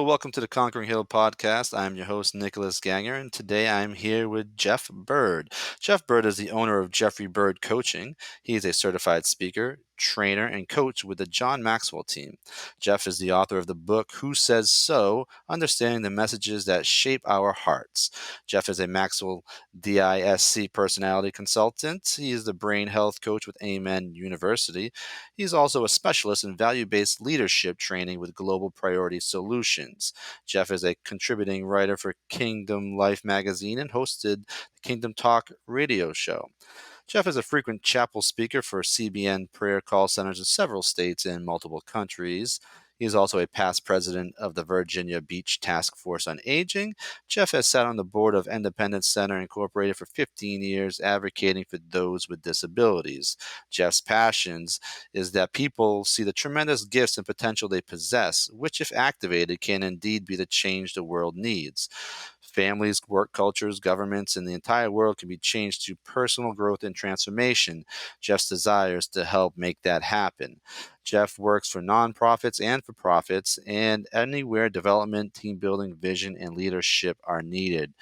welcome to the Conquering Hill podcast. I'm your host, Nicholas Gagnier, and today I'm here with Jeff Bryd. Jeff Bryd is the owner of Jeffrey Bryd Coaching. He is a certified speaker, trainer, and coach with the John Maxwell team. Jeff is the author of the book, Who Says So? Understanding the Messages That Shape Our Hearts. Jeff is a Maxwell DISC personality consultant. He is the brain health coach with Amen University. He's also a specialist in value-based leadership training with Global Priority Solutions. Jeff is a contributing writer for Kingdom Life magazine and hosted the Kingdom Talk radio show. Jeff is a frequent chapel speaker for CBN prayer call centers in several states and multiple countries. He is also a past president of the Virginia Beach Task Force on Aging. Jeff has sat on the board of Independence Center Incorporated for 15 years, advocating for those with disabilities. Jeff's passions is that people see the tremendous gifts and potential they possess, which, if activated, can indeed be the change the world needs. Families, work cultures, governments, and the entire world can be changed through personal growth and transformation. Jeff's desires to help make that happen. Jeff works for nonprofits and for profits, and anywhere development, team building, vision, and leadership are needed.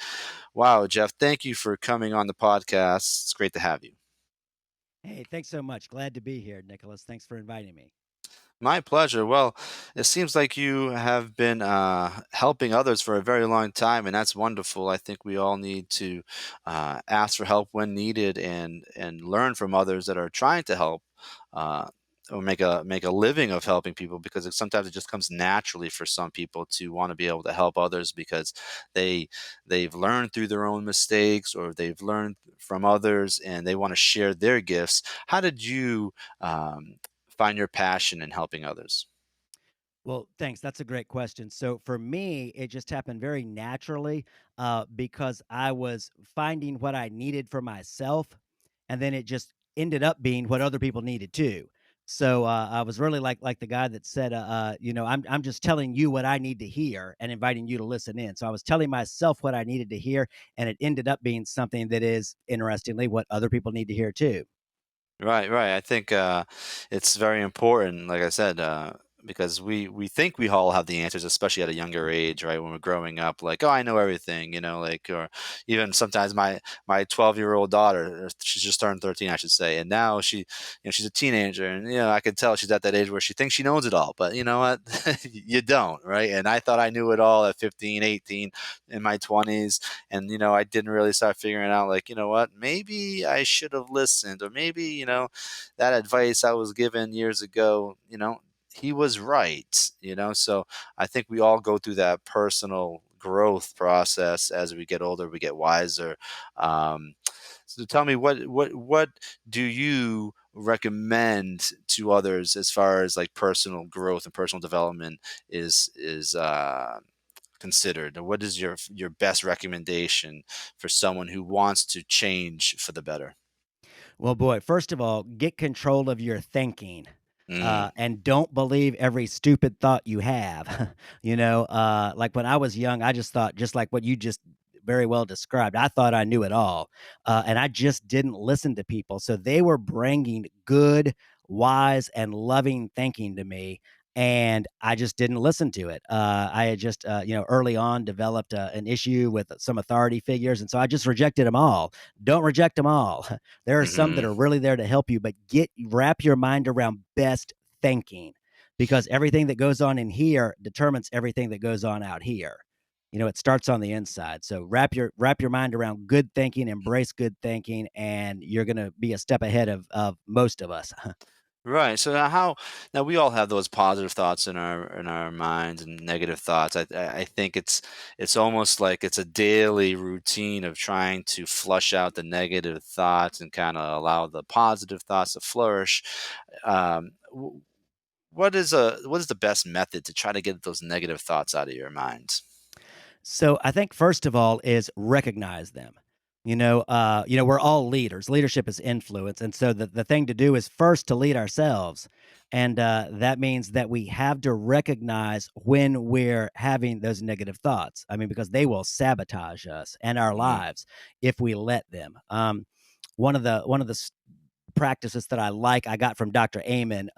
Wow, Jeff, thank you for coming on the podcast. It's great to have you. Hey, thanks so much. Glad to be here, Nicholas. Thanks for inviting me. My pleasure. Well, it seems like you have been helping others for a very long time, and that's wonderful. I think we all need to ask for help when needed, and learn from others that are trying to help. Or make a living of helping people, because sometimes it just comes naturally for some people to want to be able to help others because they they've learned through their own mistakes, or they've learned from others and they want to share their gifts. How did you find your passion in helping others? Well, thanks. That's a great question. So for me, it just happened very naturally because I was finding what I needed for myself, and then it just ended up being what other people needed too. So I was really like the guy that said, I'm just telling you what I need to hear and inviting you to listen in. So I was telling myself what I needed to hear, and it ended up being something that is interestingly what other people need to hear too. Right, right. I think it's very important, like I said, because we think we all have the answers, especially at a younger age, right? When we're growing up, like, oh, I know everything, like, or even sometimes my 12-year-old daughter, she's just turned 13, I should say, and now she's a teenager, and I can tell she's at that age where she thinks she knows it all, but you know what, you don't, right? And I thought I knew it all at 15, 18, in my 20s, and I didn't really start figuring out, like, you know what, maybe I should have listened, or maybe that advice I was given years ago, he was right. So I think we all go through that personal growth process. As we get older, we get wiser. um, so tell me, what do you recommend to others as far as like personal growth and personal development is considered? What is your best recommendation for someone who wants to change for the better? Well, boy, first of all, get control of your thinking. Mm, And don't believe every stupid thought you have. Like when I was young, I just thought, just like what you just very well described, I thought I knew it all. And I just didn't listen to people. So they were bringing good, wise, and loving thinking to me. And I just didn't listen to it. I had just, early on developed an issue with some authority figures. And so I just rejected them all. Don't reject them all. There are some that mhm. are really there to help you, but wrap your mind around best thinking, because everything that goes on in here determines everything that goes on out here. It starts on the inside. So wrap your mind around good thinking, embrace good thinking, and you're going to be a step ahead of most of us. Right. So now we all have those positive thoughts in our minds and negative thoughts. I think it's almost like it's a daily routine of trying to flush out the negative thoughts and kind of allow the positive thoughts to flourish. W- what is the best method to try to get those negative thoughts out of your mind? So I think first of all is recognize them. We're all leaders. Leadership is influence, and so the thing to do is first to lead ourselves, and that means that we have to recognize when we're having those negative thoughts. I mean, because they will sabotage us and our Mm, lives if we let them. One of the practices that I got from Dr. Amen.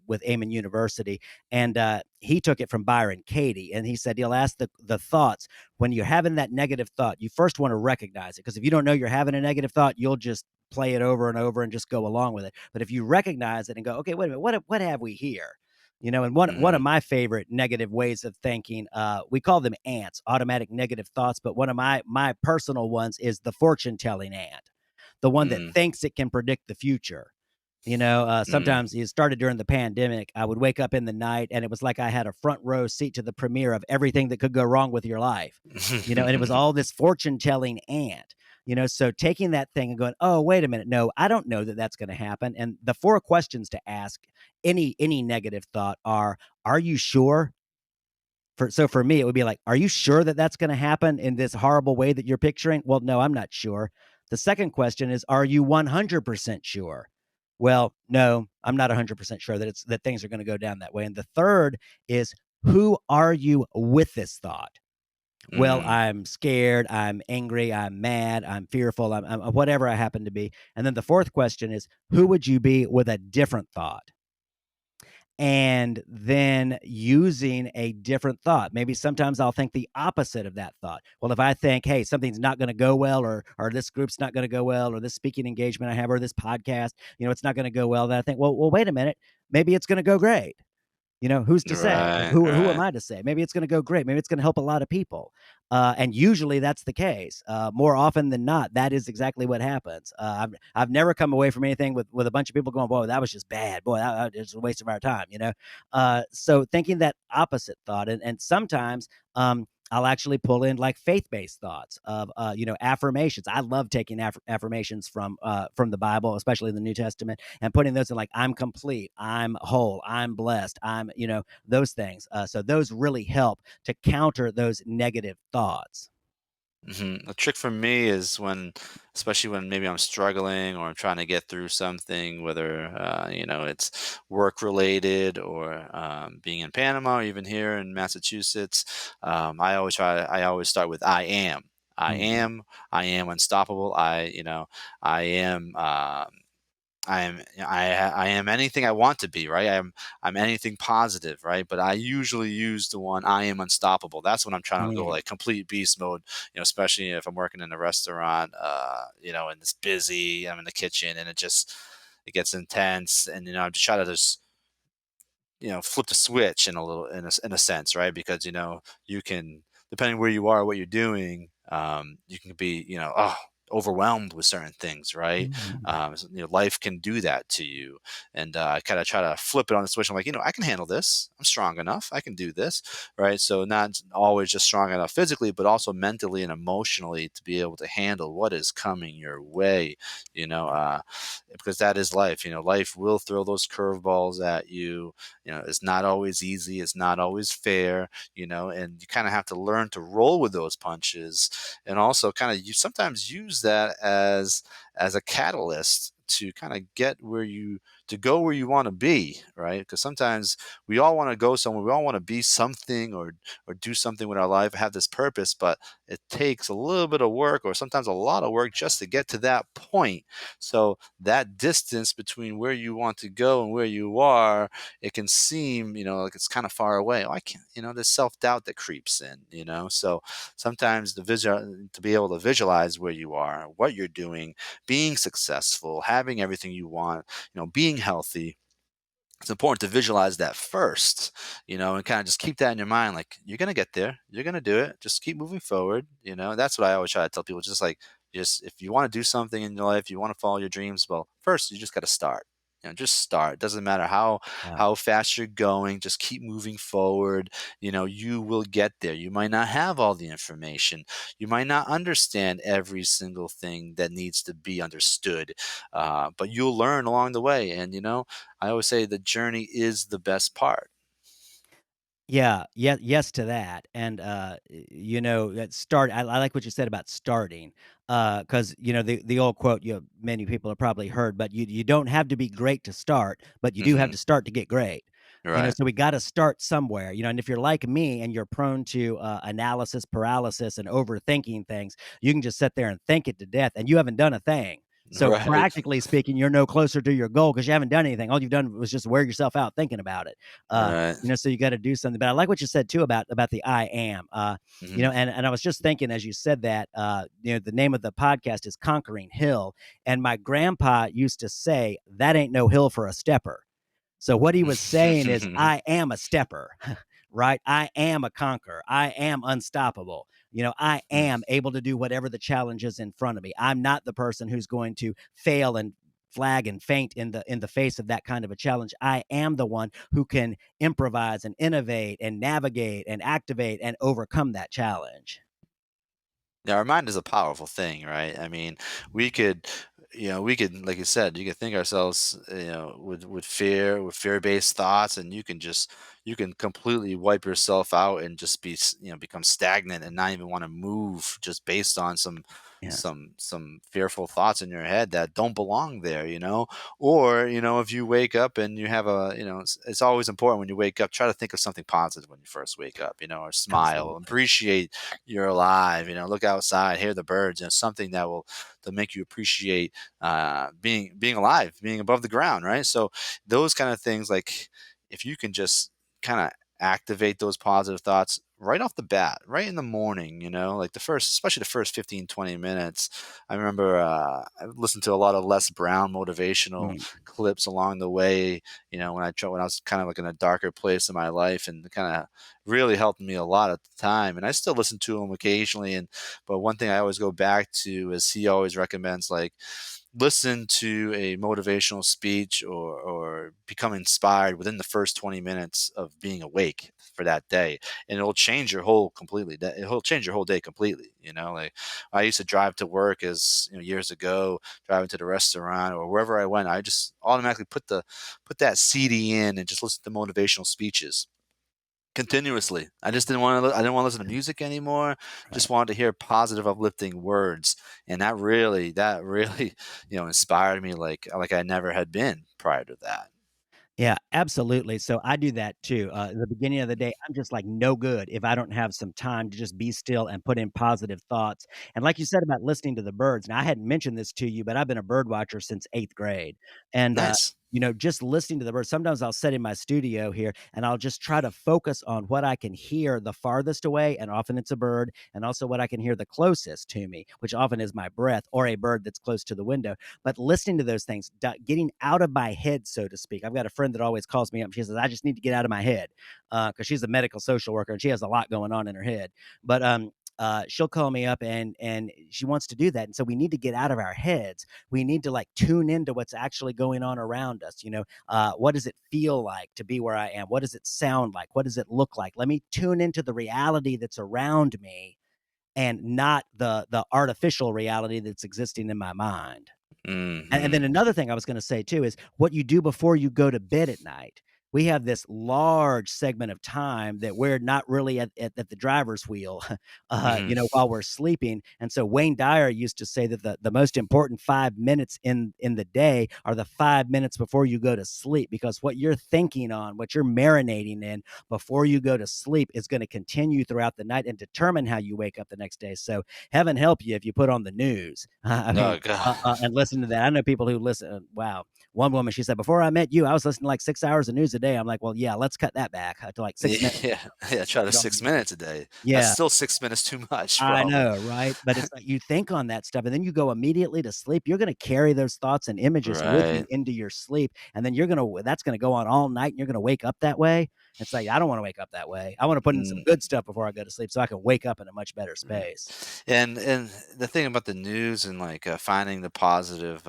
with Amen University, and he took it from Byron Katie, and he said he'll ask the thoughts when you're having that negative thought. You first want to recognize it, because if you don't know you're having a negative thought, you'll just play it over and over and just go along with it. But if you recognize it and go, okay, wait a minute, what have we here? And one of Mhm. my favorite negative ways of thinking, we call them ants, automatic negative thoughts. But one of my personal ones is the fortune telling ant, the one that Mm. thinks it can predict the future. Mm. Sometimes it started during the pandemic. I would wake up in the night and it was like I had a front row seat to the premiere of everything that could go wrong with your life. And it was all this fortune telling ant. So taking that thing and going, oh, wait a minute, no, I don't know that that's going to happen. And the four questions to ask any negative thought are you sure? For me, it would be like, are you sure that that's going to happen in this horrible way that you're picturing? Well, no, I'm not sure. The second question is, are you 100% sure? Well, no, I'm not 100% sure that things are going to go down that way. And the third is, who are you with this thought? Well, Mm. I'm scared, I'm angry, I'm mad, I'm fearful, I'm whatever I happen to be. And then the fourth question is, who would you be with a different thought? And then using a different thought. Maybe sometimes I'll think the opposite of that thought. Well, if I think, hey, something's not going to go well, or this group's not going to go well, or this speaking engagement I have, or this podcast, it's not going to go well, then I think, well, wait a minute, maybe it's going to go great. Who's to say? Right, Who am right. I to say? Maybe it's going to go great. Maybe it's going to help a lot of people. And usually that's the case. More often than not, that is exactly what happens. I've never come away from anything with a bunch of people going, "Boy, that was just bad. Boy, that was a waste of our time." So thinking that opposite thought, and sometimes I'll actually pull in like faith-based thoughts of affirmations. I love taking affirmations from the Bible, especially the New Testament, and putting those in, like, I'm complete, I'm whole, I'm blessed, I'm those things. So those really help to counter those negative thoughts. A trick for me is especially when maybe I'm struggling or I'm trying to get through something, whether it's work related or being in Panama or even here in Massachusetts. I always start with I am. I Mhm. am. I am unstoppable. I am. I am anything I want to be, right? I'm anything positive, right? But I usually use the one I am unstoppable. That's when I'm trying to go Mm. like complete beast mode, especially if I'm working in a restaurant, and it's busy, I'm in the kitchen and it gets intense and I'm just trying to just flip the switch in a little in a sense, right? Because you can, depending where you are, what you're doing, you can be overwhelmed with certain things, right? Mhm. Life can do that to you, and I kind of try to flip it on the switch. I'm like, I can handle this. I'm strong enough. I can do this, right? So not always just strong enough physically, but also mentally and emotionally to be able to handle what is coming your way. You know, uh, because that is life. Life will throw those curveballs at you. It's not always easy, it's not always fair, and you kind of have to learn to roll with those punches, and also kind of you sometimes use that as a catalyst to kind of go where you want to be, right? Because sometimes we all want to go somewhere, we all want to be something, or do something with our life, have this purpose, but it takes a little bit of work, or sometimes a lot of work, just to get to that point. So that distance between where you want to go and where you are, it can seem, like it's kind of far away. Oh, I can't, there's self doubt that creeps in. So sometimes to be able to visualize where you are, what you're doing, being successful, having everything you want, being healthy, it's important to visualize that first, and kind of just keep that in your mind. Like, you're going to get there. You're going to do it. Just keep moving forward. That's what I always try to tell people. Just like, if you want to do something in your life, you want to follow your dreams, well, first, you just got to start. Just start. It doesn't matter Yeah. how fast you're going. Just keep moving forward. You will get there. You might not have all the information. You might not understand every single thing that needs to be understood, but you'll learn along the way. And I always say the journey is the best part. Yeah, yes to that, and, that start I like what you said about starting, because the old quote, many people have probably heard, but you don't have to be great to start, but you do have Hmm. to start to get great. Right. So we gotta start somewhere, and if you're like me and you're prone to, analysis paralysis and overthinking things, you can just sit there and think it to death, and you haven't done a thing. So, Right. practically speaking, you're no closer to your goal because you haven't done anything. All you've done was just wear yourself out thinking about it. Right. So you gotta do something. But I like what you said too about the I am. Mhm. And I was just thinking as you said that, the name of the podcast is Conquering Hill, and my grandpa used to say, "That ain't no hill for a stepper." So what he was saying is, I am a stepper, right? I am a conqueror. I am unstoppable. I am able to do whatever the challenge is in front of me. I'm not the person who's going to fail and flag and faint in the face of that kind of a challenge. I am the one who can improvise and innovate and navigate and activate and overcome that challenge. Yeah, our mind is a powerful thing, right? I mean, we could, we could, like you said, you could think ourselves, with fear, with fear-based thoughts, and you can completely wipe yourself out and just become stagnant and not even want to move just based on Yes, some fearful thoughts in your head that don't belong there, or if you wake up and you have it's always important when you wake up, try to think of something positive when you first wake up, or smile, absolutely. appreciate you're alive, look outside, hear the birds, something that will to make you appreciate being alive, being above the ground, right? So those kind of things, like if you can just kind of activate those positive thoughts right off the bat, right in the morning, like especially the first 15, 20 minutes. I remember I listened to a lot of Les Brown motivational Mm, clips along the way, when I was kind of like in a darker place in my life, and kind of really helped me a lot at the time. And I still listen to him occasionally. But one thing I always go back to is he always recommends, like, listen to a motivational speech or become inspired within the first 20 minutes of being awake for that day, and it'll change your whole day completely. Like, I used to drive to work as years ago, driving to the restaurant or wherever I went, I just automatically put that CD in and just listen to motivational speeches continuously. I just I didn't want to listen to music anymore. Just right. wanted to hear positive, uplifting words, and that really, inspired me like I never had been prior to that. Yeah, absolutely. So I do that too. At the beginning of the day, I'm just like no good if I don't have some time to just be still and put in positive thoughts. And like you said about listening to the birds, and I hadn't mentioned this to you, but I've been a bird watcher since 8th grade. And Nice. just listening to the birds. Sometimes I'll sit in my studio here and I'll just try to focus on what I can hear the farthest away, and often it's a bird, and also what I can hear the closest to me, which often is my breath or a bird that's close to the window. But listening to those things, getting out of my head, so to speak. I've got a friend that always calls me up. She says, I just need to get out of my head because she's a medical social worker and she has a lot going on in her head. But she'll call me up and she wants to do that. And so we need to get out of our heads. We need to like tune into what's actually going on around us. What does it feel like to be where I am? What does it sound like? What does it look like? Let me tune into the reality that's around me and not the artificial reality that's existing in my mind. And then Hmm. another thing I was gonna say too is what you do before you go to bed at night. We have this large segment of time that we're not really at the driver's wheel, Hmm. while we're sleeping. And so Wayne Dyer used to say that the most important 5 minutes in the day are the 5 minutes before you go to sleep, because what you're thinking on, what you're marinating in before you go to sleep is gonna continue throughout the night and determine how you wake up the next day. So heaven help you if you put on the news. I mean, Oh God. and listen to that. I know people who listen. Wow, one woman, she said, "Before I met you, I was listening to like 6 hours of news a day." I'm like, "Well, yeah, let's cut that back to like 6 minutes. Yeah, yeah. Try to Get on 6 minutes a day. That's Yeah, still 6 minutes too much, I probably. know, right? But it's like you think on that stuff, and then you go immediately to sleep. You're gonna carry those thoughts and images with you Right. into your sleep, and then that's gonna go on all night, and you're gonna wake up that way. It's like I don't want to wake up that way. I want to put in some Mm. good stuff before I go to sleep, so I can wake up in a much better Mm. space. And the thing about the news and like finding the positive,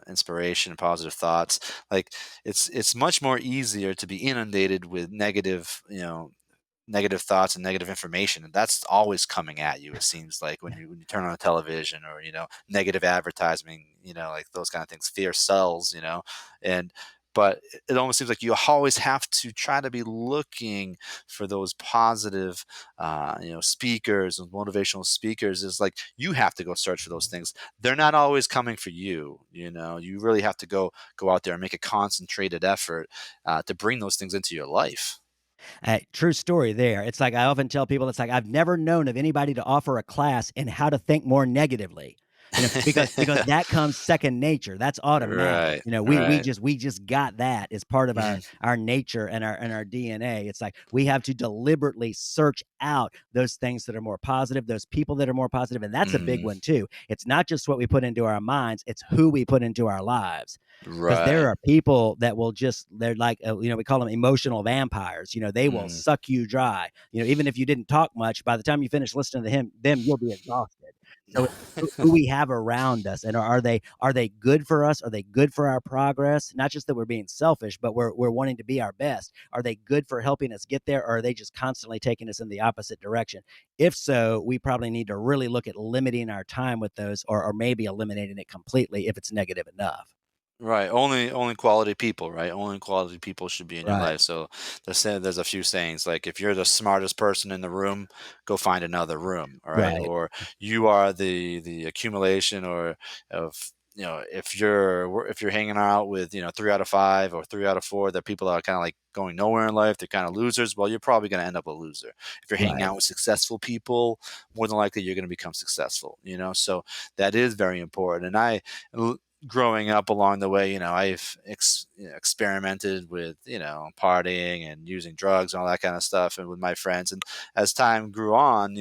inspiration, positive thoughts, like it's much more easier to be inundated with negative thoughts and negative information, and that's always coming at you. It seems like when you turn on a television, or negative advertising, like those kind of things, fear sells, and but it almost seems like you always have to try to be looking for those positive, speakers and motivational speakers. Is like you have to go search for those things. They're not always coming for you. You really have to go out there and make a concentrated effort to bring those things into your life. True story there. It's like I often tell people, it's like I've never known of anybody to offer a class in how to think more negatively. because that comes second nature. That's automatic. Right, right. We just got that as part of our Mhm, our nature and our DNA. It's like we have to deliberately search out those things that are more positive, those people that are more positive, and that's a big mhm. one too. It's not just what we put into our minds; it's who we put into our lives. Because there Right. are people that will just they're like we call them emotional vampires. They will Mhm. suck you dry. Even if you didn't talk much, by the time you finish listening to them, you'll be exhausted. So who we have around us, and are they good for us? Are they good for our progress? Not just that we're being selfish, but we're wanting to be our best. Are they good for helping us get there, or are they just constantly taking us in the opposite direction? If so, we probably need to really look at limiting our time with those, or maybe eliminating it completely if it's negative enough. Right, only quality people, right? Only quality people should be in your Right. life. So there's a few sayings like if you're the smartest person in the room, go find another room, all right? Right. Or you are the accumulation or of if you're hanging out with 3 out of 5 or 3 out of 4 that people are kind of like going nowhere in life, they're kind of losers. Well, you're probably going to end up a loser. If you're hanging Right. out with successful people, more than likely you're going to become successful. So that is very important. And growing up along the way, I've experimented with, partying and using drugs and all that kind of stuff, and with my friends. And as time grew on,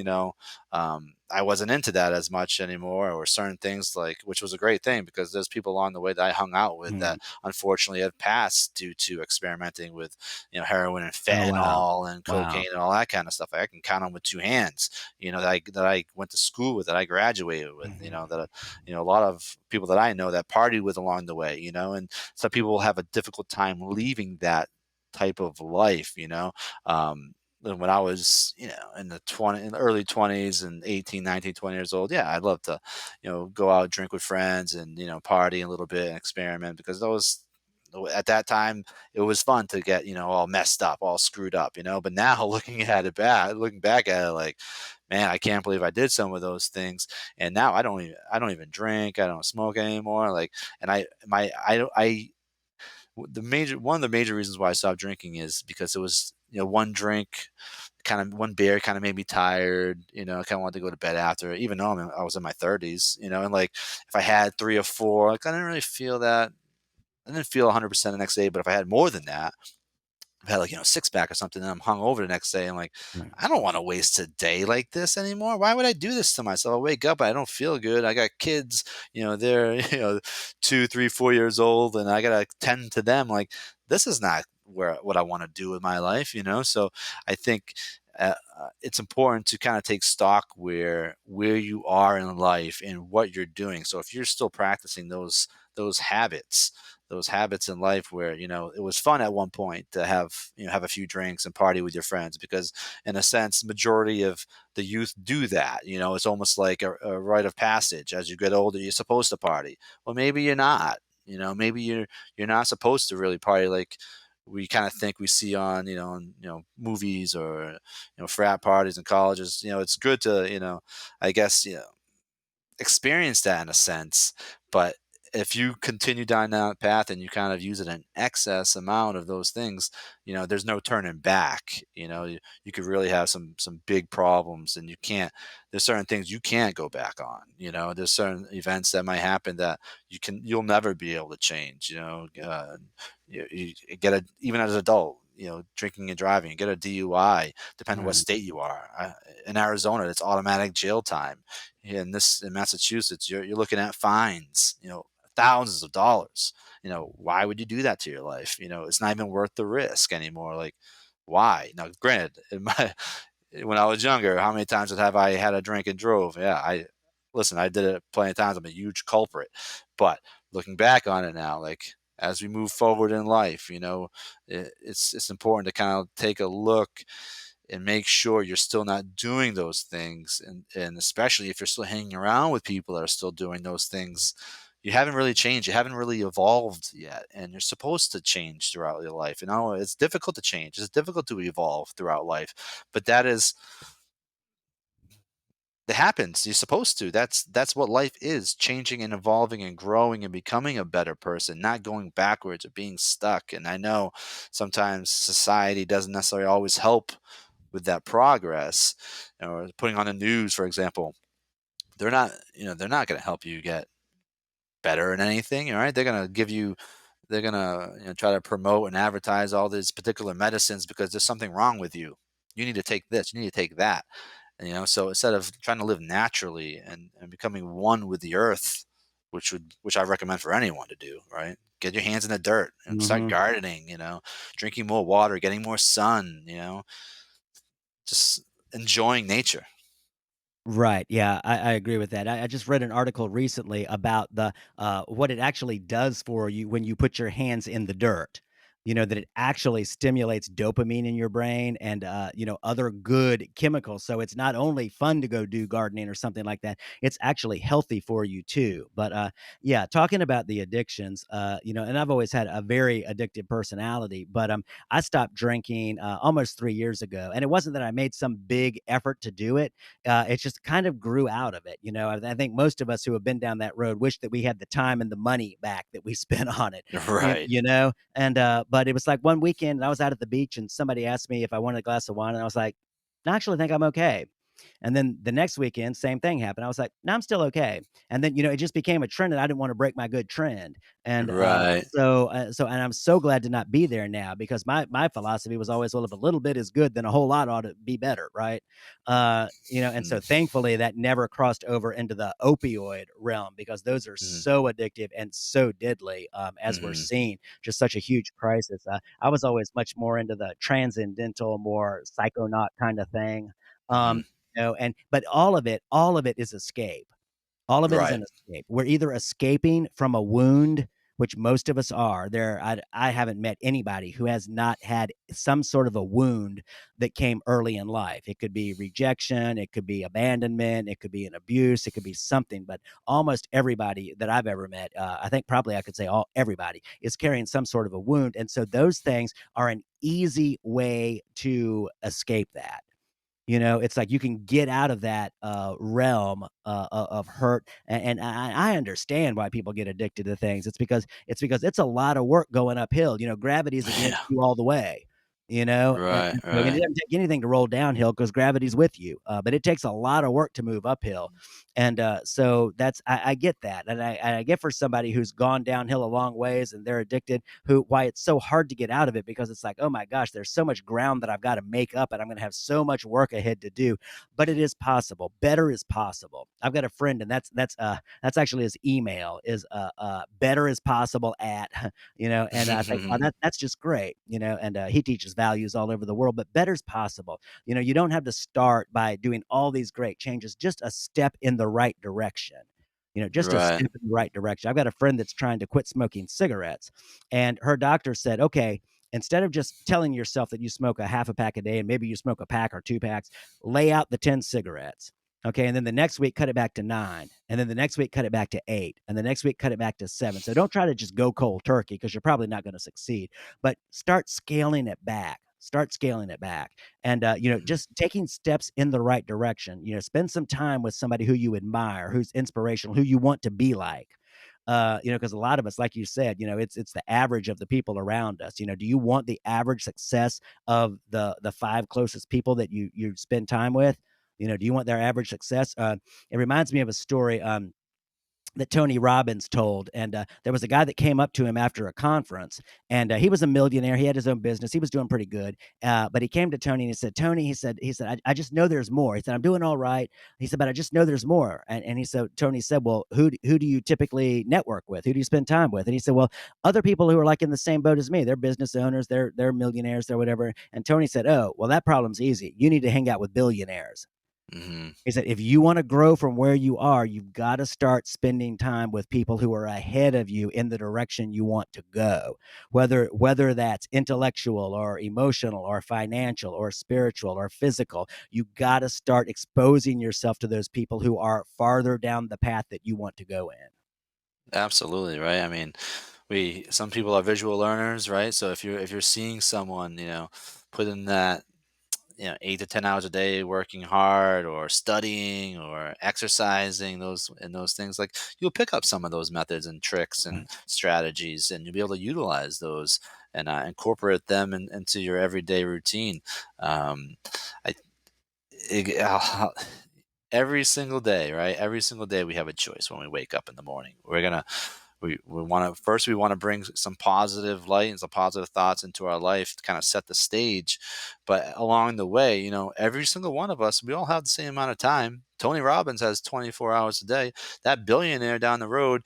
I wasn't into that as much anymore, or certain things like, which was a great thing because there's people along the way that I hung out with Mm. that unfortunately had passed due to experimenting with, heroin and Oh, wow. fentanyl and Wow. cocaine and all that kind of stuff. I can count them with two hands, that I went to school with, that I graduated with, Mhm. that a lot of people that I know that partied with along the way, and some people will have a difficult time leaving that type of life, when I was, in the early 20s and 18, 19, 20 years old, yeah, I'd love to, go out, drink with friends and, party a little bit and experiment because those at that time it was fun to get, all messed up, all screwed up, but now looking back at it, like, man, I can't believe I did some of those things. And now I don't even drink, I don't smoke anymore. Like, and I my I don't I the major one of the major reasons why I stopped drinking is because it was, one drink, kind of one beer kind of made me tired. I kind of wanted to go to bed after, even though I was in my 30s, and like if I had 3 or 4, like I didn't really feel that. I didn't feel 100% the next day, but if I had more than that, I've had like, six pack or something, and I'm hung over the next day. I'm like, Right. I don't want to waste a day like this anymore. Why would I do this to myself? I wake up, I don't feel good. I got kids, they're 2, 3, 4 years old, and I gotta tend to them. Like, this is not where what I want to do with my life. So I think it's important to kind of take stock where you are in life and what you're doing. So if you're still practicing those habits those habits in life where it was fun at one point to have a few drinks and party with your friends, because in a sense majority of the youth do that. It's almost like a rite of passage. As you get older, you're supposed to party. Well, maybe you're not. Maybe you're not supposed to really party like we kind of think we see on movies, or frat parties and colleges. It's good to, I guess, experience that in a sense. But if you continue down that path and you kind of use it an excess amount of those things, there's no turning back. You could really have some big problems, and there's certain things you can't go back on. There's certain events that might happen that you'll never be able to change. You get even as an adult, drinking and driving, get a DUI, depending on what Right. state you are. In Arizona, it's automatic jail time. In Massachusetts, you're looking at fines, thousands of dollars. Why would you do that to your life? It's not even worth the risk anymore. Like, why? Now, granted, when I was younger, how many times have I had a drink and drove? Yeah, I did it plenty of times. I'm a huge culprit. But looking back on it now, like as we move forward in life, it's important to kind of take a look and make sure you're still not doing those things. And especially if you're still hanging around with people that are still doing those things, you haven't really changed. You haven't really evolved yet. And you're supposed to change throughout your life. It's difficult to change. It's difficult to evolve throughout life. But that happens. You're supposed to. That's what life is: changing and evolving and growing and becoming a better person, not going backwards or being stuck. And I know sometimes society doesn't necessarily always help with that progress. Or putting on the news, for example, they're not going to help you get better in anything. All right, they're going to give you they're going to try to promote and advertise all these particular medicines because there's something wrong with you. You need to take this, you need to take that. And, so instead of trying to live naturally and becoming one with the earth, which I recommend for anyone to do, right? Get your hands in the dirt and start Mhm. gardening, drinking more water, getting more sun, just enjoying nature. Right. Yeah, I agree with that. I just read an article recently about the what it actually does for you when you put your hands in the dirt. That it actually stimulates dopamine in your brain and other good chemicals. So it's not only fun to go do gardening or something like that, it's actually healthy for you too. But yeah, talking about the addictions, and I've always had a very addictive personality, but I stopped drinking almost 3 years ago. And it wasn't that I made some big effort to do it. It just kind of grew out of it. I think most of us who have been down that road wish that we had the time and the money back that we spent on it. Right. And but it was like one weekend, and I was out at the beach, and somebody asked me if I wanted a glass of wine, and I was like, "I actually think I'm okay." And then the next weekend, same thing happened. I was like, "No, I'm still okay." And then, it just became a trend, and I didn't want to break my good trend. And Right. and I'm so glad to not be there now because my philosophy was always, well, if a little bit is good, then a whole lot ought to be better, right? And so Mm-hmm. thankfully that never crossed over into the opioid realm because those are so addictive and so deadly, as we're Hmm. seeing, just such a huge crisis. I was always much more into the transcendental, more psychonaut kind of thing. Hmm. Um, and but all of it is escape. All of it is Right. an escape. We're either escaping from a wound, which most of us are. I haven't met anybody who has not had some sort of a wound that came early in life. It could be rejection, it could be abandonment, it could be an abuse, it could be something. But almost everybody that I've ever met, I think probably I could say all everybody is carrying some sort of a wound, and so those things are an easy way to escape that. It's like you can get out of that, realm, of hurt, and I understand why people get addicted to things. It's because it's a lot of work going uphill. Gravity's Yeah. against you all the way, Right. and it Right. doesn't take anything to roll downhill because gravity's with you, but it takes a lot of work to move uphill, and, so that's I get that, and I get for somebody who's gone downhill a long ways and they're addicted, why it's so hard to get out of it because it's like, "Oh my gosh, there's so much ground that I've gotta make up, and I'm gonna have so much work ahead to do," but it is possible. Better is possible. I've got a friend, and that's actually his email is, better is possible at, and I think, "Oh, that's just great," and, he teaches values all over the world, but better's possible. You don't have to start by doing all these great changes, just a step in the right direction. Just a Right. step in the right direction. I've got a friend that's trying to quit smoking cigarettes, and her doctor said, "Okay, instead of just telling yourself that you smoke a half a pack a day and maybe you smoke a pack or 2 packs, lay out the 10 cigarettes. Okay, and then the next week cut it back to 9, and then the next week cut it back to 8, and the next week cut it back to 7." So don't try to just go cold turkey because you're probably not gonna succeed, but start scaling it back. Start scaling it back. And Mhm. just taking steps in the right direction. Spend some time with somebody who you admire, who's inspirational, who you want to be like. Because a lot of us, like you said, it's the average of the people around us. Do you want the average success of the five closest people that you spend time with? Do you want their average success? It reminds me of a story. That Tony Robbins told. And there was a guy that came up to him after a conference, and he was a millionaire. He had his own business. He was doing pretty good. But he came to Tony and he said, "Tony," he said, I just know there's more. He said, "I'm doing all right." He said, "But I just know there's more." And Tony said, "Well, who do you typically network with? Who do you spend time with?" And he said, "Well, other people who are like in the same boat as me. They're business owners. They're millionaires. They're whatever." And Tony said, "Oh, well, that problem's easy. You need to hang out with billionaires." Mhm. Is that if you want to grow from where you are, you've got to start spending time with people who are ahead of you in the direction you want to go. Whether that's intellectual or emotional or financial or spiritual or physical, you got to start exposing yourself to those people who are farther down the path that you want to go in. Absolutely, right? I mean, we some people are visual learners, right? So if you're seeing someone, put in that 8 to 10 hours a day working hard or studying or exercising those things, like you'll pick up some of those methods and tricks and Right. strategies, and you'll be able to utilize those and incorporate them into your everyday routine. um, I, it, every single day, right? Every single day we have a choice when we wake up in the morning. We want to first we want to bring some positive light and some positive thoughts into our life to kind of set the stage. But along the way, every single one of us, we all have the same amount of time. Tony Robbins has 24 hours a day. That billionaire down the road,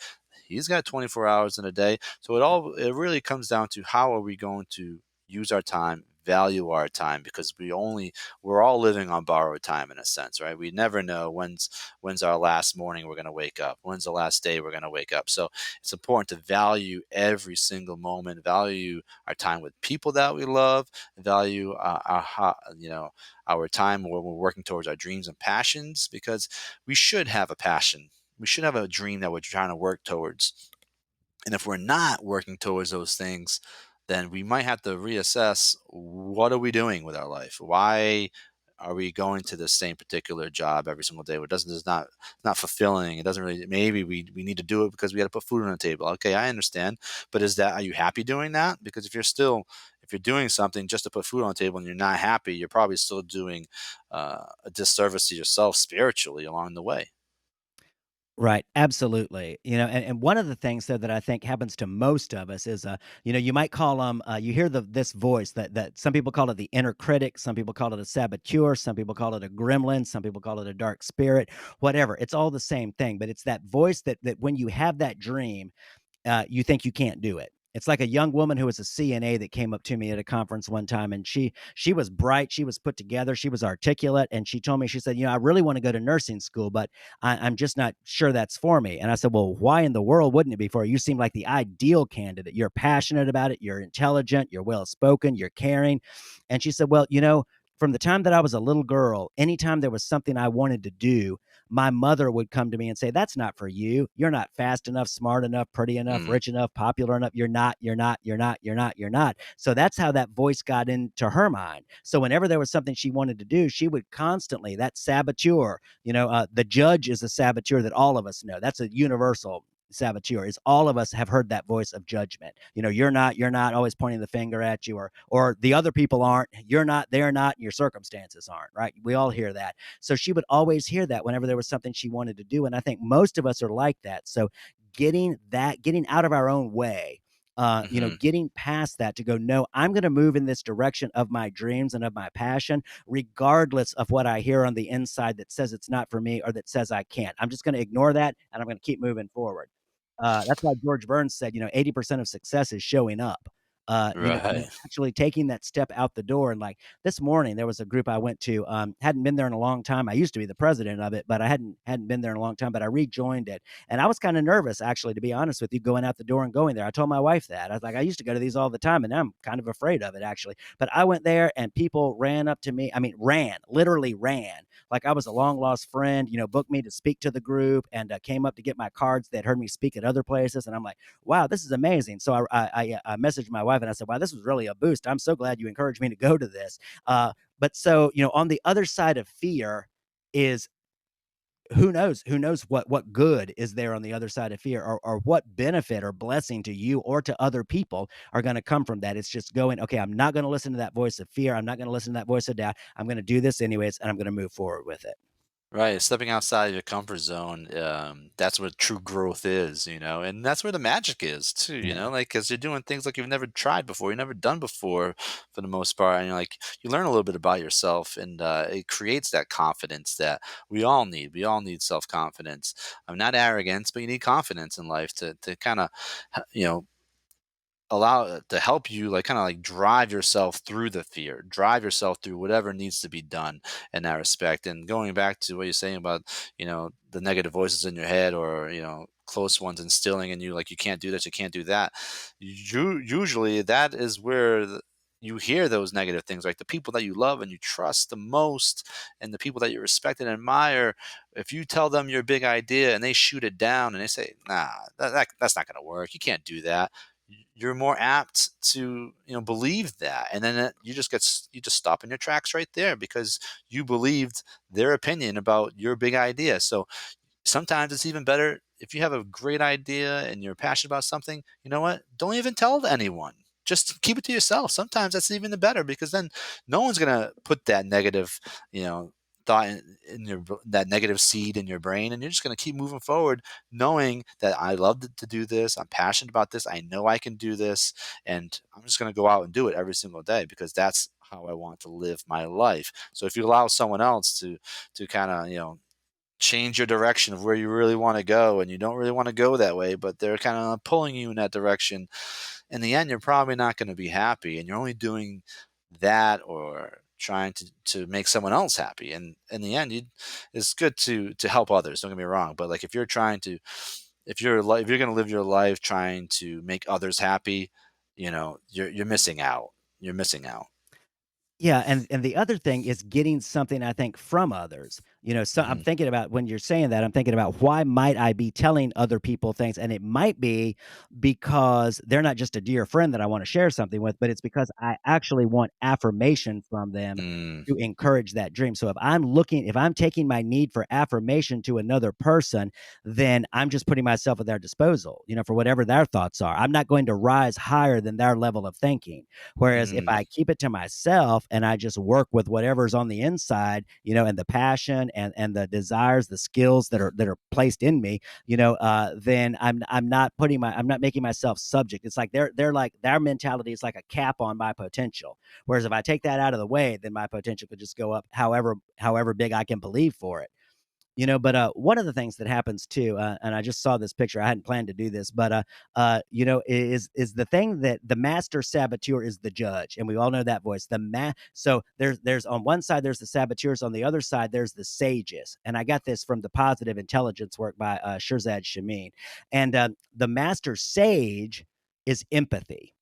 he's got 24 hours in a day. So it really comes down to how are we going to use our time, value our time, because we're all living on borrowed time in a sense, right? We never know when's our last morning we're going to wake up, when's the last day we're going to wake up. So it's important to value every single moment, value our time with people that we love, value our time where we're working towards our dreams and passions, because we should have a passion, we should have a dream that we're trying to work towards. And if we're not working towards those things, then we might have to reassess, what are we doing with our life? Why are we going to the same particular job every single day? It doesn't, it's not fulfilling. It doesn't really, maybe we need to do it because we got to put food on the table. Okay, I understand. But are you happy doing that? Because if you're doing something just to put food on the table and you're not happy, you're probably still doing a disservice to yourself spiritually along the way. Right, absolutely. And one of the things though that I think happens to most of us is, you might call them, you hear this voice that some people call it the inner critic, some people call it a saboteur, some people call it a gremlin, some people call it a dark spirit, whatever. It's all the same thing, but it's that voice that when you have that dream, you think you can't do it. It's like a young woman who was a CNA that came up to me at a conference one time, and she was bright, she was put together, she was articulate, and she told me, she said, "I really want to go to nursing school, but I'm just not sure that's for me." And I said, "Well, why in the world wouldn't it be for you? You seem like the ideal candidate. You're passionate about it. You're intelligent. You're well spoken. You're caring." And she said, "Well, from the time that I was a little girl, anytime there was something I wanted to do, my mother would come to me and say, 'That's not for you. You're not fast enough, smart enough, pretty enough, Mm, rich enough, popular enough. You're not.' So that's how that voice got into her mind. So whenever there was something she wanted to do, she would constantly, that saboteur, the judge is a saboteur that all of us know. That's a universal saboteur. Is all of us have heard that voice of judgment. You're not always pointing the finger at you, or the other people aren't, you're not, they're not, and your circumstances aren't, right? We all hear that. So she would always hear that whenever there was something she wanted to do. And I think most of us are like that. So getting out of our own way, hmm. getting past that to go, no, I'm going to move in this direction of my dreams and of my passion, regardless of what I hear on the inside that says it's not for me or that says I can't. I'm just going to ignore that and I'm going to keep moving forward. That's why George Burns said, 80% of success is showing up. Right. Actually taking that step out the door. And like this morning, there was a group I went to, hadn't been there in a long time. I used to be the president of it, but I hadn't been there in a long time, but I rejoined it. And I was kind of nervous, actually, to be honest with you, going out the door and going there. I told my wife that. I was like, I used to go to these all the time, and now I'm kind of afraid of it, actually. But I went there and people ran up to me. I mean, literally ran, like I was a long lost friend, booked me to speak to the group and came up to get my cards. They'd heard me speak at other places. And I'm like, wow, this is amazing. So I messaged my wife and I said, wow, this was really a boost. I'm so glad you encouraged me to go to this. But so, on the other side of fear is, who knows what good is there on the other side of fear, or what benefit or blessing to you or to other people are going to come from that. It's just going, okay, I'm not going to listen to that voice of fear, I'm not going to listen to that voice of doubt, I'm going to do this anyways, and I'm going to move forward with it. Right, stepping outside of your comfort zone, that's what true growth is, and that's where the magic is too, Yeah. like because you're doing things like you've never tried before, you've never done before, for the most part, and you learn a little bit about yourself, and it creates that confidence that we all need. We all need self confidence. I'm not arrogance, but you need confidence in life to kind of, you know, allow it to help you like kind of like drive yourself through the fear, drive yourself through whatever needs to be done in that respect. And going back to what you're saying about the negative voices in your head, or close ones instilling in you like you can't do this, you can't do that, usually that is where you hear those negative things, like the people that you love and you trust the most, and the people that you respect and admire. If you tell them your big idea and they shoot it down and they say, nah, that's not going to work, you can't do that, you're more apt to believe that, and then you just stop in your tracks right there because you believed their opinion about your big idea. So sometimes it's even better if you have a great idea and you're passionate about something, you know what, don't even tell anyone, just keep it to yourself. Sometimes that's even the better, because then no one's going to put that negative you know thought in that negative seed in your brain, and you're just going to keep moving forward, knowing that I love to do this, I'm passionate about this, I know I can do this, and I'm just going to go out and do it every single day because that's how I want to live my life. So if you allow someone else to kind of, change your direction of where you really want to go, and you don't really want to go that way, but they're kind of pulling you in that direction, in the end you're probably not going to be happy, and you're only doing that or trying to make someone else happy. And in the end, it's good to help others, don't get me wrong, but like if you're trying to, if you're going to live your life trying to make others happy, you're missing out. You're missing out. Yeah, and the other thing is getting something, I think, from others. So I'm Hmm. thinking about when you're saying that, I'm thinking about why might I be telling other people things? And it might be because they're not just a dear friend that I want to share something with, but it's because I actually want affirmation from them Mm, to encourage that dream. So if I'm taking my need for affirmation to another person, then I'm just putting myself at their disposal, for whatever their thoughts are. I'm not going to rise higher than their level of thinking. Whereas if mm, I keep it to myself and I just work with whatever's on the inside, and the passion and the desires, the skills that are placed in me, then I'm not making myself subject. It's like they're like their mentality is like a cap on my potential. Whereas if I take that out of the way, then my potential could just go up however big I can believe for it. But one of the things that happens too, and I just saw this picture. I hadn't planned to do this, but is the thing that the master saboteur is the judge, and we all know that voice. So there's on one side there's the saboteurs, on the other side there's the sages, and I got this from the positive intelligence work by Shirzad Shamin, and the master sage is empathy.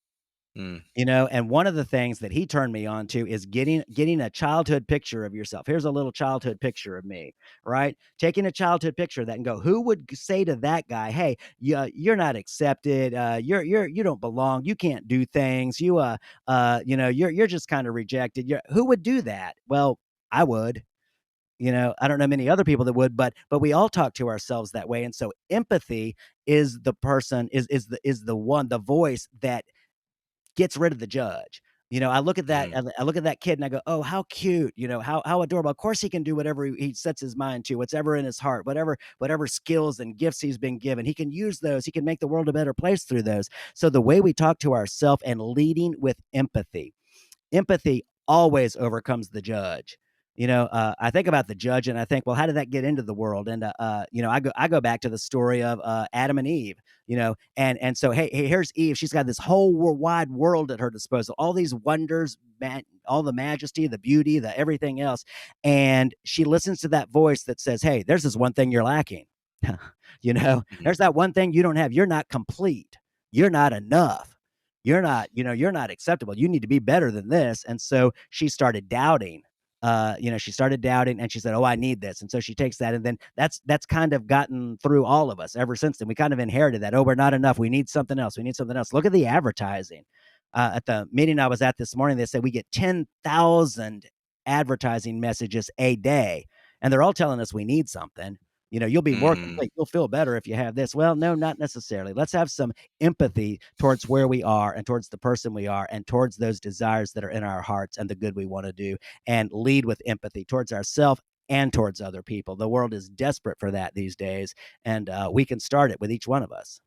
mm, And one of the things that he turned me on to is getting a childhood picture of yourself. Here's a little childhood picture of me, right? Taking a childhood picture of that and go, who would say to that guy, "Hey, you're not accepted. You don't belong. You can't do things. You're just kind of rejected." Who would do that? Well, I would. I don't know many other people that would, but we all talk to ourselves that way. And so empathy is the person is the one, the voice that gets rid of the judge. mm, I look at that kid and I go, "Oh, how cute, how adorable. Of course he can do whatever he sets his mind to, whatever in his heart, whatever skills and gifts he's been given. He can use those. He can make the world a better place through those." So the way we talk to ourselves and leading with empathy always overcomes the judge. I think about the judge and I think, well, how did that get into the world? And I go back to the story of Adam and Eve. And so hey, here's Eve. She's got this whole wide world at her disposal, all these wonders, all the majesty, the beauty, the everything else, and she listens to that voice that says, "Hey, there's this one thing you're lacking. mm, There's that one thing you don't have. You're not complete. You're not enough." You're not acceptable. You need to be better than this. And so she started doubting. She started doubting and she said, "Oh, I need this." And so she takes that. And then that's kind of gotten through all of us ever since then. We kind of inherited that. Oh, we're not enough. We need something else. We need something else. Look at the advertising. At the meeting I was at this morning, they said we get 10,000 advertising messages a day. And they're all telling us we need something. You'll be more mm. complete. You'll feel better if you have this. Well, no, not necessarily. Let's have some empathy towards where we are and towards the person we are and towards those desires that are in our hearts and the good we want to do, and lead with empathy towards ourselves and towards other people. The world is desperate for that these days, and we can start it with each one of us.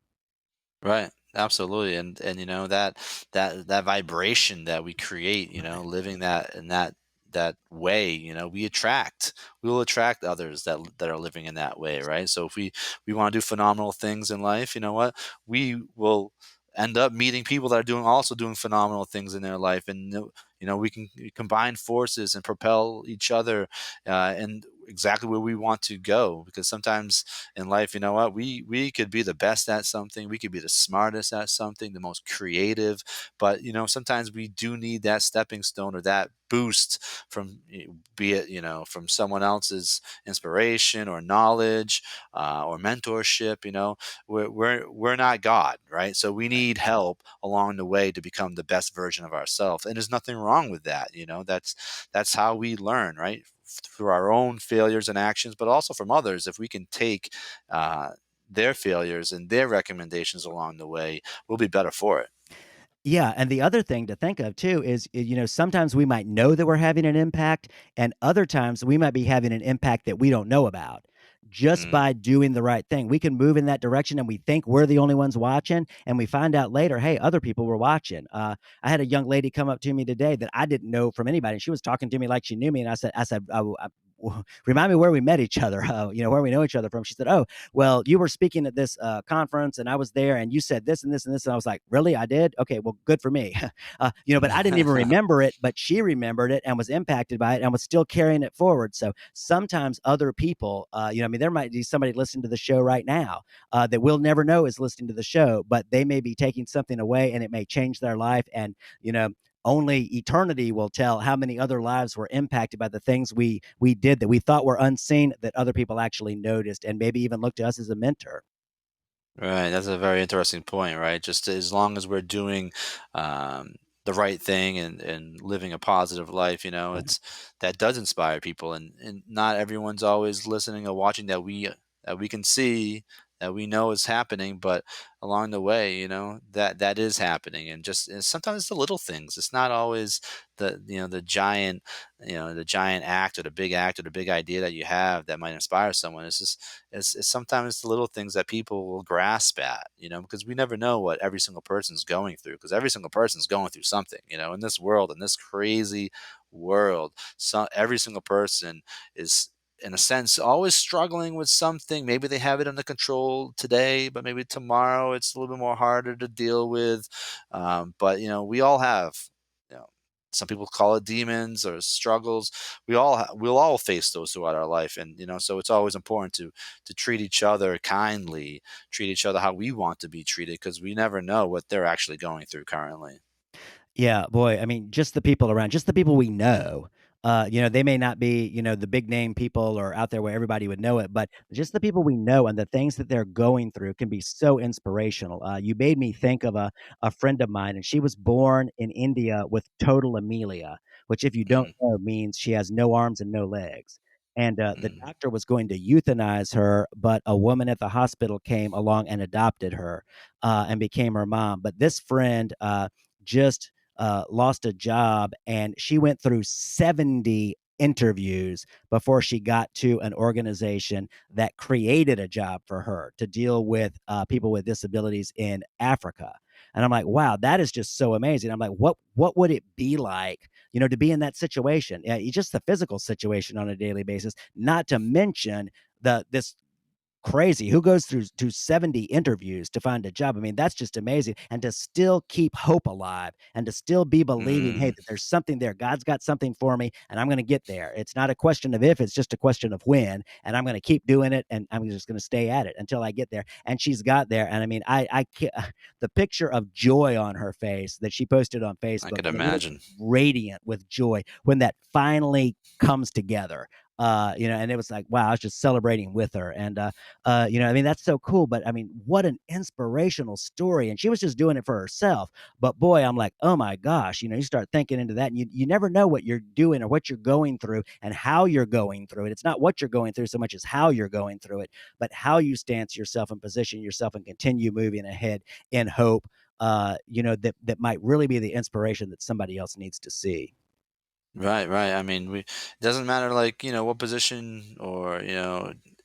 Right. Absolutely. And that vibration that we create, living that in that way, we will attract others that are living in that way, right? So if we want to do phenomenal things in life, you know what? We will end up meeting people that are doing phenomenal things in their life, and we can combine forces and propel each other in exactly where we want to go, because sometimes in life, you know what, we could be the best at something, we could be the smartest at something, the most creative, but sometimes we do need that stepping stone or that boost from, be it, from someone else's inspiration or knowledge, or mentorship. We're not God, right? So we Right. need help along the way to become the best version of ourselves, and there's nothing wrong with that. That's how we learn, right? Through our own failures and actions, but also from others. If we can take uh, their failures and their recommendations along the way, we'll be better for it. Yeah, and the other thing to think of too is, sometimes we might know that we're having an impact, and other times we might be having an impact that we don't know about. Just Mm, by doing the right thing, we can move in that direction, and we think we're the only ones watching, and we find out later, hey, other people were watching. I had a young lady come up to me today that I didn't know from anybody. She was talking to me like she knew me, and I said, remind me where we met each other, where we know each other from. She said, oh, well, you were speaking at this conference and I was there and you said this and this and this. And I was like, really? I did? Okay, well, good for me. But I didn't even remember it, but she remembered it and was impacted by it and was still carrying it forward. So sometimes other people, there might be somebody listening to the show right now that we'll never know is listening to the show, but they may be taking something away and it may change their life. And, only eternity will tell how many other lives were impacted by the things we did that we thought were unseen that other people actually noticed and maybe even looked to us as a mentor. right, that's a very interesting point, right? Just as long as we're doing um, the right thing and living a positive life, it's that does inspire people, and not everyone's always listening or watching that we can see that we know is happening, but along the way, that is happening, and sometimes it's the little things. It's not always the giant the giant act or the big act or the big idea that you have that might inspire someone. It's just it's sometimes the little things that people will grasp at, because we never know what every single person's going through, because every single person's going through something, in this world, in this crazy world. So every single person is, in a sense, always struggling with something. Maybe they have it under control today, but maybe tomorrow it's a little bit more harder to deal with. But we all have, you know, some people call it demons or struggles. We'll all face those throughout our life, and so it's always important to treat each other kindly, treat each other how we want to be treated, because we never know what they're actually going through currently. Yeah, boy, I mean, just the people around, just the people we know. They may not be, the big name people or out there where everybody would know it, but just the people we know and the things that they're going through can be so inspirational. You made me think of a friend of mine, and she was born in India with total amelia, which, if you don't Mm, know, means she has no arms and no legs. And the mm, doctor was going to euthanize her, but a woman at the hospital came along and adopted her and became her mom. But this friend just lost a job, and she went through 70 interviews before she got to an organization that created a job for her to deal with people with disabilities in Africa. And I'm like, wow, that is just so amazing. I'm like, what would it be like, to be in that situation? Yeah, just the physical situation on a daily basis, not to mention the this crazy. Who goes through to 70 interviews to find a job? I mean, that's just amazing. And to still keep hope alive and to still be believing, hey, mm. that there's something there. God's got something for me and I'm going to get there. It's not a question of if, it's just a question of when. And I'm going to keep doing it and I'm just going to stay at it until I get there. And she's got there. And I mean, I can't, the picture of joy on her face that she posted on I Facebook, could it was imagine. radiant with joy when that finally comes together. And it was like, wow, I was just celebrating with her. And I mean, that's so cool. But I mean, what an inspirational story. And she was just doing it for herself. But boy, I'm like, oh my gosh, you start thinking into that, and you never know what you're doing or what you're going through and how you're going through it. It's not what you're going through so much as how you're going through it, but how you stance yourself and position yourself and continue moving ahead in hope. That might really be the inspiration that somebody else needs to see. Right, right. I mean, it doesn't matter, like, what position or,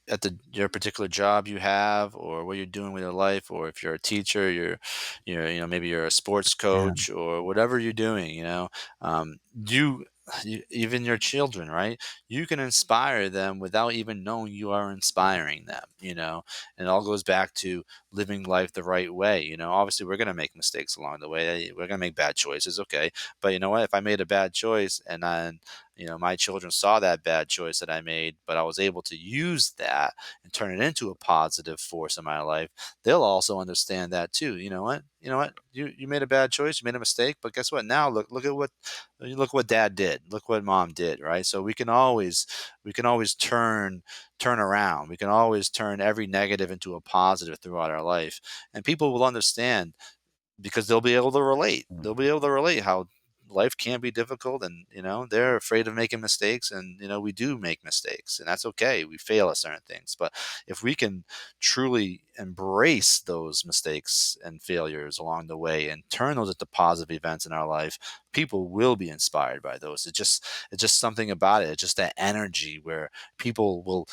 at your particular job you have, or what you're doing with your life, or if you're a teacher, maybe you're a sports Yeah. coach, or whatever you're doing, um, you, even your children, right? You can inspire them without even knowing you are inspiring them, and it all goes back to living life the right way. Obviously we're going to make mistakes along the way. We're going to make bad choices. Okay. But you know what? If I made a bad choice and then, my children saw that bad choice that I made, but I was able to use that and turn it into a positive force in my life, they'll also understand that too. You know what? You know what? You made a bad choice, you made a mistake, but guess what? Now look what dad did. Look what mom did, right? So we can always turn around. We can always turn every negative into a positive throughout our life. And people will understand because they'll be able to relate. They'll be able to relate how life can be difficult, and they're afraid of making mistakes, and we do make mistakes, and that's okay. We fail at certain things, but if we can truly embrace those mistakes and failures along the way and turn those into positive events in our life, people will be inspired by those. It's just something about it. It's just that energy where people will,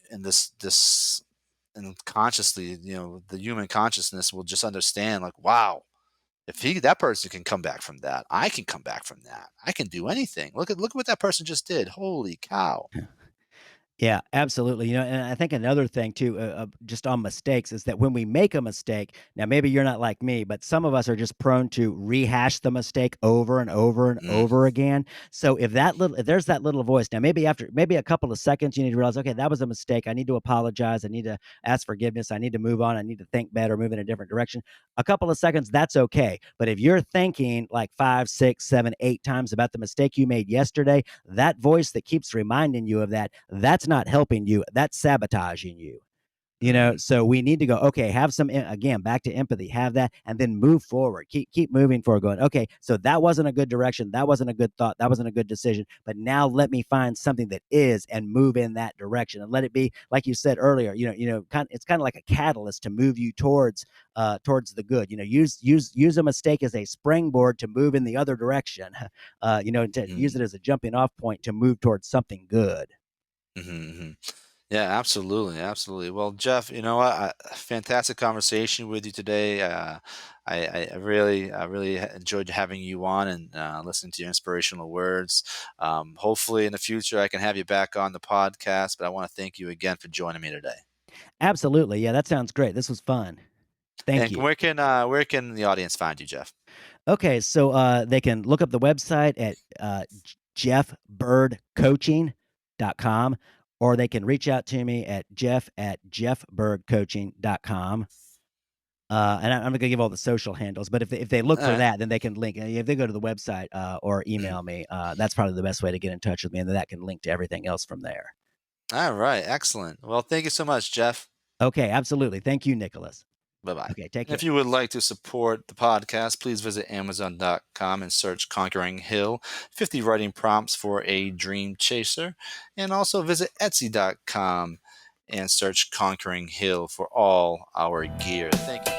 in this and consciously, the human consciousness will just understand, like, wow, if that person can come back from that, I can come back from that. I can do anything. Look at what that person just did. Holy cow. Yeah, absolutely. And I think another thing too, just on mistakes, is that when we make a mistake, now maybe you're not like me, but some of us are just prone to rehash the mistake over and over and Mm, over again. So if there's that little voice, now maybe a couple of seconds, you need to realize, okay, that was a mistake. I need to apologize. I need to ask forgiveness. I need to move on. I need to think better, move in a different direction. A couple of seconds, that's okay. But if you're thinking like 5, 6, 7, 8 times about the mistake you made yesterday, that voice that keeps reminding you of that, that's not helping you. That's sabotaging you. mm, So we need to go, okay, have some, again, back to empathy, have that, and then move forward. Keep moving forward, going, okay, so that wasn't a good direction. That wasn't a good thought. That wasn't a good decision. But now let me find something that is, and move in that direction, and let it be, like you said earlier, it's kind of like a catalyst to move you towards the good. Use a mistake as a springboard to move in the other direction. To use mm, it as a jumping off point to move towards something good. mm. Yeah, absolutely, absolutely. Well, Jeff, you know what? Fantastic conversation with you today. I really enjoyed having you on and listening to your inspirational words. Hopefully, in the future, I can have you back on the podcast. But I want to thank you again for joining me today. Absolutely. Yeah, that sounds great. This was fun. Thank And you. where can the audience find you, Jeff? Okay, so they can look up the website at jeffbyrdcoaching.com, or they can reach out to me at jeff@jeffbyrdcoaching.com. And I'm going to give all the social handles, but if they look All for right. that, then they can link. If they go to the website or Mhm. email me, that's probably the best way to get in touch with me, and then that can link to everything else from there. All right. Excellent. Well, thank you so much, Jeff. Okay, absolutely. Thank you, Nicholas. Bye bye. Okay, take And if care. you would like to support the podcast, please visit Amazon.com and search Conquering Hill 50 writing prompts for a dream chaser. And also visit Etsy.com and search Conquering Hill for all our gear. Thank you.